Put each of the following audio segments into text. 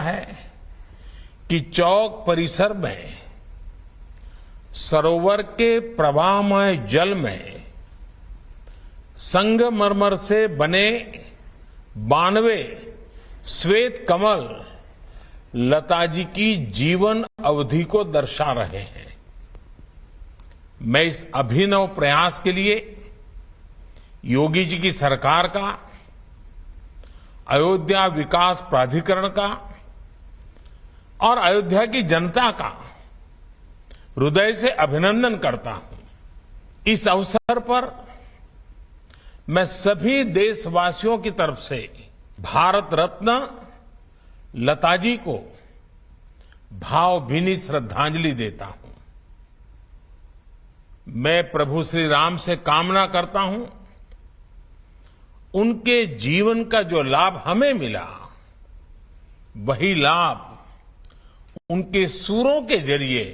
है कि चौक परिसर में सरोवर के प्रवाहमय जल में संगमरमर से बने 92 श्वेत कमल लता जी की जीवन अवधि को दर्शा रहे हैं। मैं इस अभिनव प्रयास के लिए योगी जी की सरकार का, अयोध्या विकास प्राधिकरण का और अयोध्या की जनता का हृदय से अभिनंदन करता हूं। इस अवसर पर मैं सभी देशवासियों की तरफ से भारत रत्न लता जी को भावभीनी श्रद्धांजलि देता हूं। मैं प्रभु श्री राम से कामना करता हूं उनके जीवन का जो लाभ हमें मिला, वही लाभ उनके सूरों के जरिए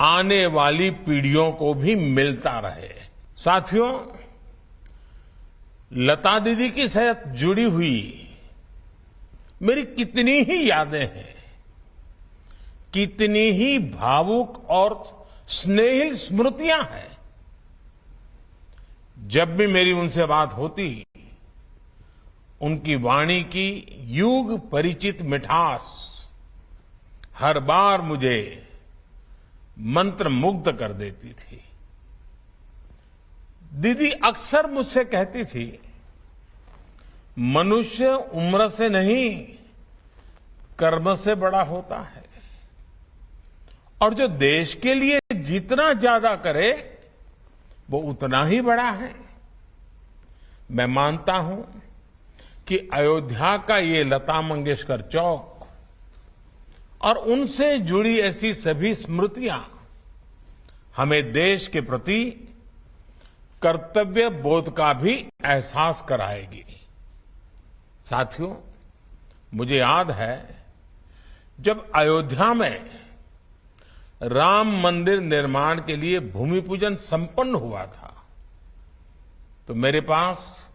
आने वाली पीढ़ियों को भी मिलता रहे। साथियों, लता दीदी के साथ जुड़ी हुई मेरी कितनी ही यादें हैं, कितनी ही भावुक और स्नेहिल स्मृतियां हैं। जब भी मेरी उनसे बात होती, उनकी वाणी की युग परिचित मिठास हर बार मुझे मंत्र मुग्ध कर देती थी। दीदी अक्सर मुझसे कहती थी, मनुष्य उम्र से नहीं कर्म से बड़ा होता है और जो देश के लिए जितना ज्यादा करे वो उतना ही बड़ा है। मैं मानता हूं कि अयोध्या का ये लता मंगेशकर चौक और उनसे जुड़ी ऐसी सभी स्मृतियां हमें देश के प्रति कर्तव्य बोध का भी एहसास कराएगी। साथियों, मुझे याद है जब अयोध्या में राम मंदिर निर्माण के लिए भूमि पूजन संपन्न हुआ था, तो मेरे पास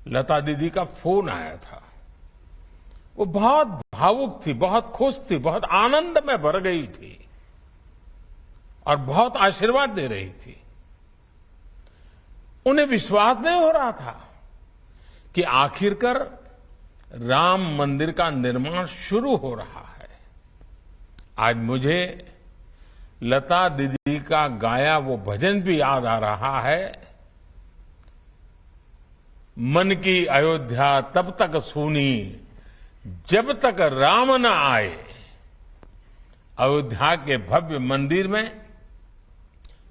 लता दीदी का फोन आया था। वो बहुत भावुक थी, बहुत खुश थी, बहुत आनंद में भर गई थी और बहुत आशीर्वाद दे रही थी। उन्हें विश्वास नहीं हो रहा था कि आखिरकार राम मंदिर का निर्माण शुरू हो रहा है। आज मुझे लता दीदी का गाया वो भजन भी याद आ रहा है, मन की अयोध्या तब तक सूनी जब तक राम न आए। अयोध्या के भव्य मंदिर में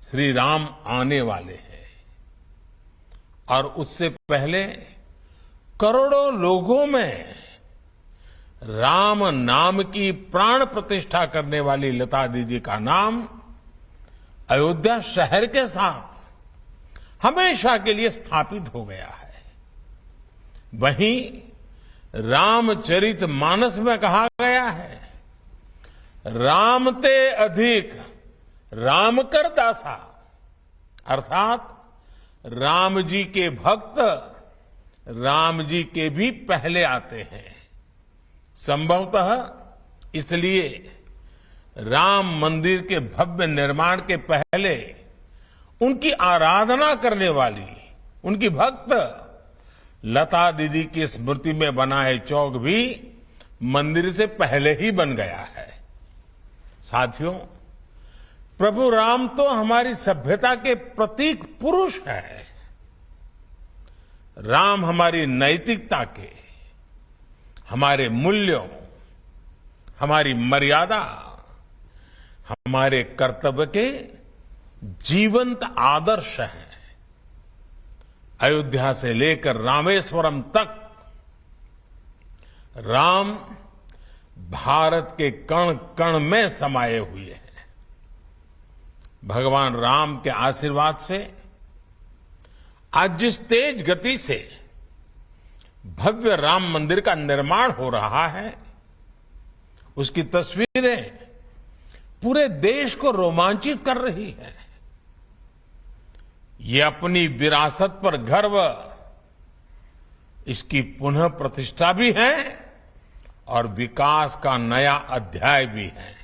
श्री राम आने वाले हैं और उससे पहले करोड़ों लोगों में राम नाम की प्राण प्रतिष्ठा करने वाली लता दीदी का नाम अयोध्या शहर के साथ हमेशा के लिए स्थापित हो गया है। वहीं रामचरित मानस में कहा गया है, राम ते अधिक राम कर दासा, अर्थात राम जी के भक्त राम जी के भी पहले आते हैं। संभवतः इसलिए राम मंदिर के भव्य निर्माण के पहले उनकी आराधना करने वाली उनकी भक्त लता दीदी की स्मृति में बना है चौक भी मंदिर से पहले ही बन गया है। साथियों, प्रभु राम तो हमारी सभ्यता के प्रतीक पुरुष है। राम हमारी नैतिकता के, हमारे मूल्यों, हमारी मर्यादा, हमारे कर्तव्य के जीवंत आदर्श हैं। अयोध्या से लेकर रामेश्वरम तक राम भारत के कण कण में समाये हुए हैं। भगवान राम के आशीर्वाद से आज जिस तेज गति से भव्य राम मंदिर का निर्माण हो रहा है, उसकी तस्वीरें पूरे देश को रोमांचित कर रही है। ये अपनी विरासत पर गर्व, इसकी पुनः प्रतिष्ठा भी है और विकास का नया अध्याय भी है।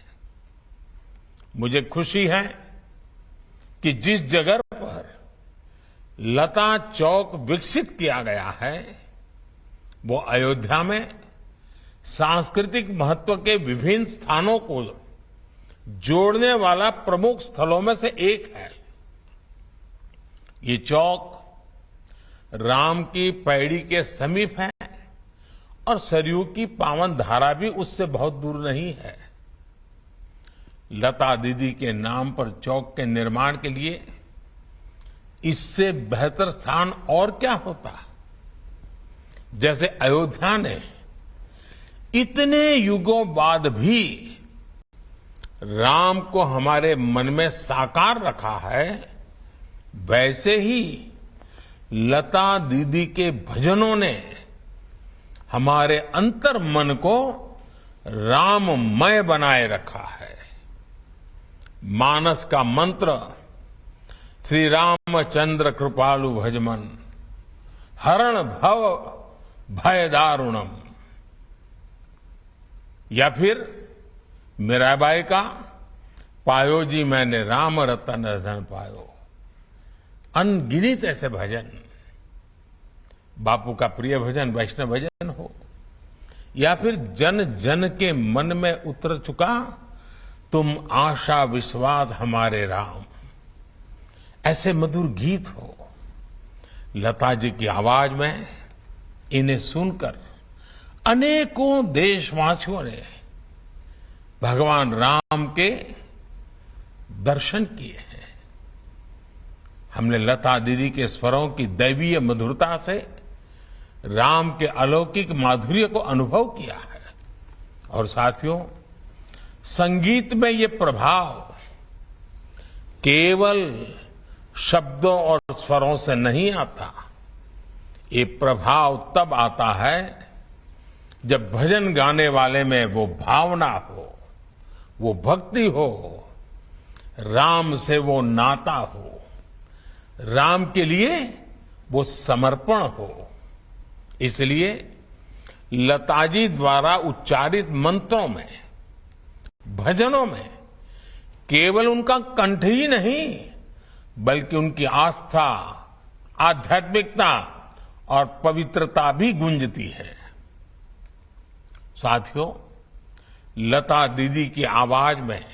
मुझे खुशी है कि जिस जगह पर लता चौक विकसित किया गया है वो अयोध्या में सांस्कृतिक महत्व के विभिन्न स्थानों को जोड़ने वाला प्रमुख स्थलों में से एक है। ये चौक राम की पैड़ी के समीप है और सरयू की पावन धारा भी उससे बहुत दूर नहीं है। लता दीदी के नाम पर चौक के निर्माण के लिए इससे बेहतर स्थान और क्या होता। जैसे अयोध्या ने इतने युगों बाद भी राम को हमारे मन में साकार रखा है, वैसे ही लता दीदी के भजनों ने हमारे अंतर मन को राममय बनाए रखा है। मानस का मंत्र श्री रामचंद्र कृपालु भजमन हरण भव भय दारुणम, या फिर मीराबाई का पायो जी मैंने राम रतन धन पायो। अनगिनत ऐसे भजन, बापू का प्रिय भजन वैष्णव भजन हो या फिर जन जन के मन में उतर चुका तुम आशा विश्वास हमारे राम, ऐसे मधुर गीत हो। लता जी की आवाज में इन्हें सुनकर अनेकों देशवासियों ने भगवान राम के दर्शन किए हैं। हमने लता दीदी के स्वरों की दैवीय मधुरता से राम के अलौकिक माधुर्य को अनुभव किया है। और साथियों, संगीत में ये प्रभाव केवल शब्दों और स्वरों से नहीं आता। ये प्रभाव तब आता है जब भजन गाने वाले में वो भावना हो, वो भक्ति हो, राम से वो नाता हो, राम के लिए वो समर्पण हो। इसलिए लताजी द्वारा उच्चारित मंत्रों में, भजनों में केवल उनका कंठ ही नहीं बल्कि उनकी आस्था, आध्यात्मिकता और पवित्रता भी गूंजती है। साथियों, लता दीदी की आवाज में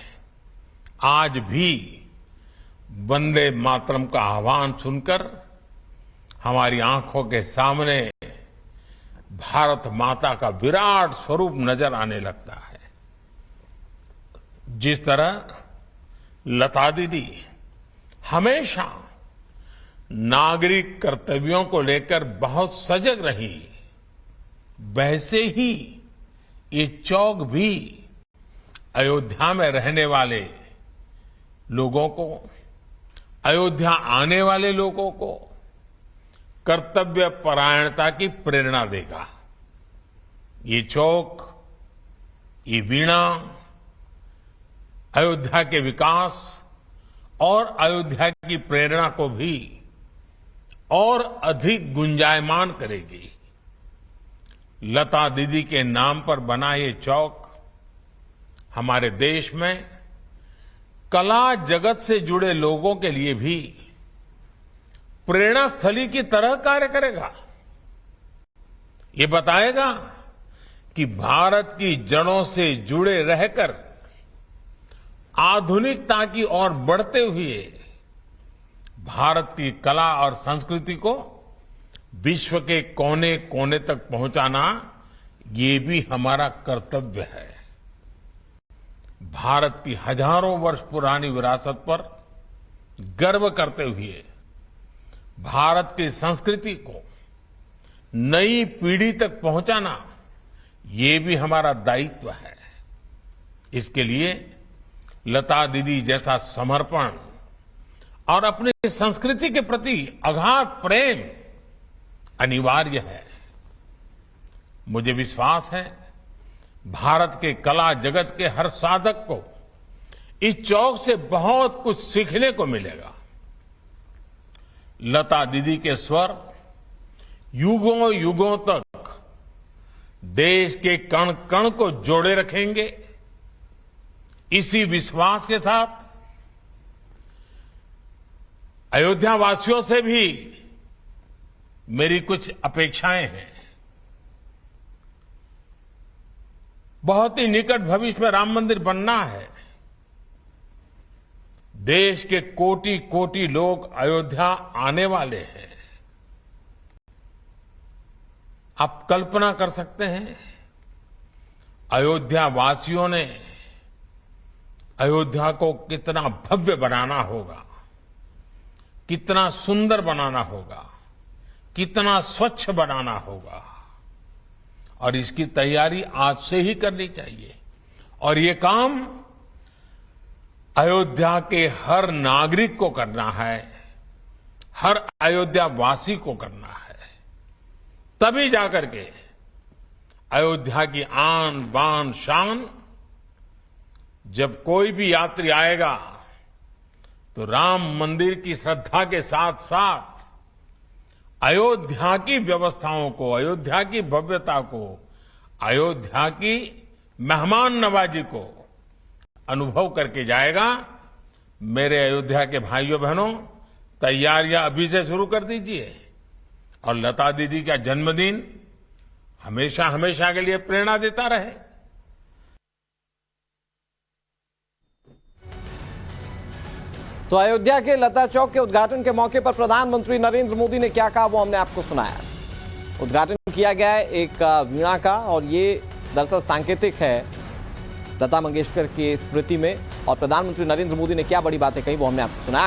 आज भी वंदे मातरम का आह्वान सुनकर हमारी आंखों के सामने भारत माता का विराट स्वरूप नजर आने लगता है। जिस तरह लता दीदी हमेशा नागरिक कर्तव्यों को लेकर बहुत सजग रही, वैसे ही ये चौक भी अयोध्या में रहने वाले लोगों को, अयोध्या आने वाले लोगों को कर्तव्य परायणता की प्रेरणा देगा। ये चौक, ये वीणा अयोध्या के विकास और अयोध्या की प्रेरणा को भी और अधिक गुंजायमान करेगी। लता दीदी के नाम पर बना ये चौक हमारे देश में कला जगत से जुड़े लोगों के लिए भी प्रेरणा स्थली की तरह कार्य करेगा। ये बताएगा कि भारत की जड़ों से जुड़े रहकर आधुनिकता की ओर बढ़ते हुए भारत की कला और संस्कृति को विश्व के कोने कोने तक पहुंचाना, ये भी हमारा कर्तव्य है। भारत की हजारों वर्ष पुरानी विरासत पर गर्व करते हुए भारत की संस्कृति को नई पीढ़ी तक पहुंचाना, ये भी हमारा दायित्व है। इसके लिए लता दीदी जैसा समर्पण और अपनी संस्कृति के प्रति अगाध प्रेम अनिवार्य है। मुझे विश्वास है भारत के कला जगत के हर साधक को इस चौक से बहुत कुछ सीखने को मिलेगा। लता दीदी के स्वर युगों युगों तक देश के कण कण को जोड़े रखेंगे। इसी विश्वास के साथ अयोध्या वासियों से भी मेरी कुछ अपेक्षाएं हैं। बहुत ही निकट भविष्य में राम मंदिर बनना है। देश के कोटि कोटि लोग अयोध्या आने वाले हैं। आप कल्पना कर सकते हैं, अयोध्या वासियों ने अयोध्या को कितना भव्य बनाना होगा, कितना सुंदर बनाना होगा, कितना स्वच्छ बनाना होगा, और इसकी तैयारी आज से ही करनी चाहिए। और ये काम अयोध्या के हर नागरिक को करना है, हर अयोध्या वासी को करना है। तभी जाकर के अयोध्या की आन बान शान, जब कोई भी यात्री आएगा तो राम मंदिर की श्रद्धा के साथ साथ अयोध्या की व्यवस्थाओं को, अयोध्या की भव्यता को, अयोध्या की मेहमान नवाजी को अनुभव करके जाएगा। मेरे अयोध्या के भाइयों बहनों, तैयारियां अभी से शुरू कर दीजिए। और लता दीदी का जन्मदिन हमेशा हमेशा के लिए प्रेरणा देता रहे। तो अयोध्या के लता चौक के उद्घाटन के मौके पर प्रधानमंत्री नरेंद्र मोदी ने क्या कहा वो हमने आपको सुनाया। उद्घाटन किया गया है एक वीणा का, और ये दरअसल सांकेतिक है लता मंगेशकर की स्मृति में। और प्रधानमंत्री नरेंद्र मोदी ने क्या बड़ी बातें कही वो हमने आपको सुनाया।